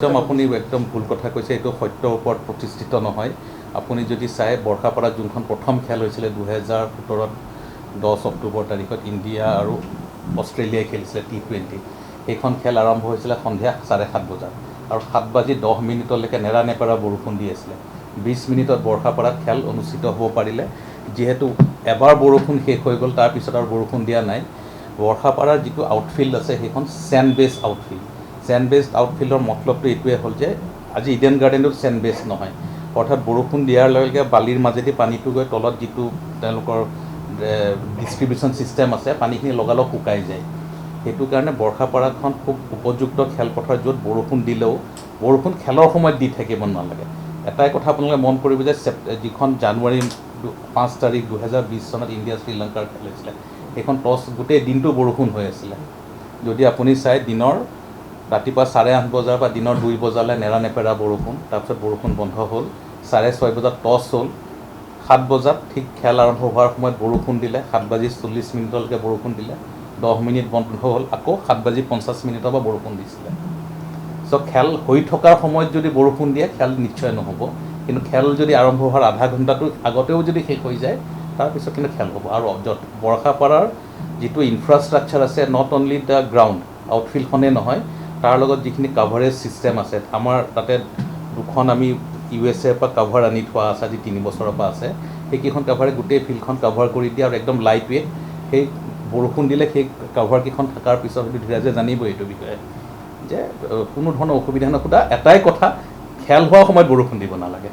আপুনি একদম ভুল কথা কৈছে, এইটো সত্যৰ ওপৰত প্ৰতিষ্ঠিত নহয়। আপুনি যদি চাই বৰ্ষাপাৰাত যোনখন প্ৰথম খেল হৈছিলে 2017 10 অক্টোবৰ তাৰিখত ইণ্ডিয়া আৰু অষ্ট্ৰেলিয়াই খেলিছিলে T20, সেইখন খেল আৰম্ভ হৈছিলে সন্ধিয়া 7:30 বজাত আৰু 7:10 নেৰানেপেৰা বৰষুণ দি আছিলে। 20 মিনিটত বৰ্ষাপাৰাত খেল অনুষ্ঠিত হ'ব পাৰিলে। যিহেতু এবাৰ বৰষুণ শেষ হৈ গ'ল, তাৰপিছত আৰু বৰষুণ দিয়া নাই। বৰ্ষাপাৰাৰ যিটো আউটফিল্ড আছে সেইখন চেণ্ড বেছ আউটফিল্ড। চেণ্ড বেছড আউটফিল্ডৰ মতলবটো এইটোৱে হ'ল যে আজি ইডেন গাৰ্ডেনত চেণ্ড বেছ নহয়, অৰ্থাৎ বৰষুণ দিয়াৰ লগে লগে বালিৰ মাজেদি পানীটো গৈ তলত যিটো তেওঁলোকৰ ডিষ্ট্ৰিবিউশ্যন ছিষ্টেম আছে, পানীখিনি লগালগ শুকাই যায়। সেইটো কাৰণে বৰ্ষাপাৰাখন খুব উপযুক্ত খেলপথাৰ, য'ত বৰষুণ দিলেও বৰষুণ খেলৰ সময়ত দি থাকিব নালাগে। এটাই কথা আপোনালোকে মন কৰিব যে যিখন জানুৱাৰী 5 তাৰিখ 2020 চনত ইণ্ডিয়া শ্ৰীলংকাৰ খেল হৈছিলে, সেইখন গোটেই দিনটো বৰষুণ হৈ আছিলে। যদি আপুনি চাই দিনৰ ৰাতিপুৱা 8:30 বজাৰ পৰা দিনৰ 2 বজালৈ নেৰানেপেৰা বৰষুণ, তাৰপিছত বৰষুণ বন্ধ হ'ল। 6:30 বজাত টছ হ'ল, 7 বজাত ঠিক খেল আৰম্ভ হোৱাৰ সময়ত বৰষুণ দিলে, 7:40 বৰষুণ দিলে, 10 মিনিট বন্ধ হ'ল, আকৌ 7:50 পৰা বৰষুণ দিছিলে। চ' খেল হৈ থকাৰ সময়ত যদি বৰষুণ দিয়ে, খেল নিশ্চয় নহ'ব। কিন্তু খেল যদি আৰম্ভ হোৱাৰ আধা ঘণ্টাটোৰ আগতেও যদি শেষ হৈ যায়, তাৰপিছত কিন্তু খেল হ'ব। আৰু বৰ্ষাপাৰাৰ যিটো ইনফ্ৰাষ্ট্ৰাকচাৰ আছে, নট অনলি দ্য গ্ৰাউণ্ড আউটফিল্ডখনেই নহয়, তাৰ লগত যিখিনি কাভাৰেজ ছিষ্টেম আছে, আমাৰ তাতে দুখন আমি USA পৰা কাভাৰ আনি থোৱা আছে, আজি 3 বছৰৰ পৰা আছে। সেইকেইখন কাভাৰে গোটেই ফিল্ডখন কাভাৰ কৰি দিয়ে আৰু একদম লাইট ৱেইট। সেই বৰষুণ দিলে সেই কাভাৰকেইখন থকাৰ পিছত হয়তো ধীৰাজে জানিব এইটো বিষয়ে যে কোনো ধৰণৰ অসুবিধা নহয়। এটাই কথা, খেল হোৱাৰ সময়ত বৰষুণ দিব নালাগে।